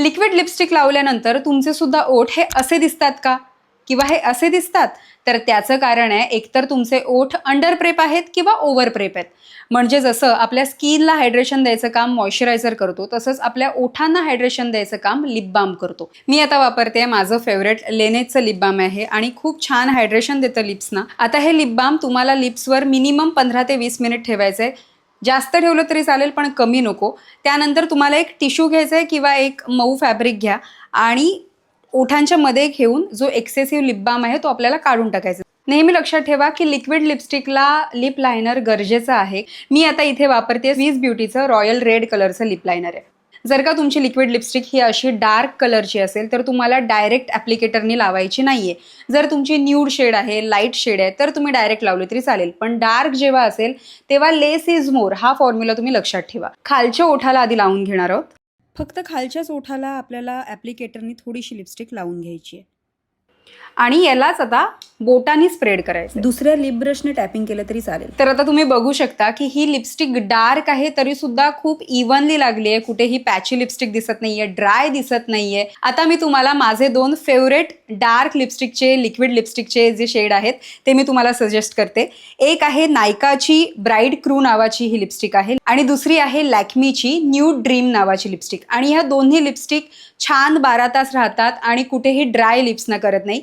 Liquid lipstick लावल्यानंतर तुमचे सुद्धा ओठ हे असे दिसतात का किंवा हे असे दिसतात? तर त्याचं कारण आहे एकतर तुमचे ओठ अंडर प्रेप आहेत किंवा ओव्हर प्रेप आहेत. म्हणजे जसं आपल्या स्किनला हायड्रेशन द्यायचं काम मॉइश्चरायझर करतो, तसंच आपल्या ओठांना हायड्रेशन द्यायचं काम लिप बाम करतो. मी आता वापरते माझं फेवरेट लेनेजचं लिप बाम आहे आणि खूप छान हायड्रेशन देतं लिप्सना. आता हे लिप बाम तुम्हाला लिप्सवर मिनिमम 15 ते 20 मिनिट ठेवायचं आहे. जास्त ठेवलं तरी चालेल पण कमी नको. त्यानंतर तुम्हाला एक टिश्यू घ्यायचा आहे किंवा एक मऊ फॅब्रिक घ्या आणि ओठांच्या मध्ये घेऊन जो एक्सेसिव्ह लिप बाम आहे तो आपल्याला काढून टाकायचा. नेहमी लक्षात ठेवा की लिक्विड लिपस्टिकला लिप लायनर गरजेचं आहे. मी आता इथे वापरते स्विस ब्युटीचं रॉयल रेड कलरचं लिप लायनर आहे. जर का तुमची लिक्विड लिपस्टिक ही अशी डार्क कलरची असेल तर तुम्हाला डायरेक्ट ॲप्लिकेटरनी लावायची नाहीये. जर तुमची न्यूड शेड आहे, लाईट शेड आहे तर तुम्ही डायरेक्ट लावली तरी चालेल. पण डार्क जेव्हा असेल तेव्हा लेस इज मोर हा फॉर्म्युला तुम्ही लक्षात ठेवा. खालच्या ओठाला आधी लावून घेणार आहोत. फक्त खालच्याच ओठाला आपल्याला ॲप्लिकेटरनी थोडीशी लिपस्टिक लावून घ्यायची आहे आणि यालाच आता बोटानी स्प्रेड करायचं. दुसऱ्या लिप ब्रशने टॅपिंग केलं तरी चालेल. तर आता तुम्ही बघू शकता की ही लिपस्टिक डार्क आहे तरी सुद्धा खूप इव्हनली लागली आहे. कुठेही पॅची लिपस्टिक दिसत नाहीये, ड्राय दिसत नाहीये. आता मी तुम्हाला माझे 2 फेवरेट डार्क लिपस्टिकचे लिक्विड लिपस्टिकचे जे शेड आहेत ते मी तुम्हाला सजेस्ट करते. एक आहे नायकाची ब्राईड क्रू नावाची ही लिपस्टिक आहे आणि दुसरी आहे लॅक्मीची न्यूड ड्रीम नावाची लिपस्टिक. आणि ह्या दोन्ही लिपस्टिक छान 12 तास राहतात आणि कुठेही ड्राय लिप्स ना करत नाही.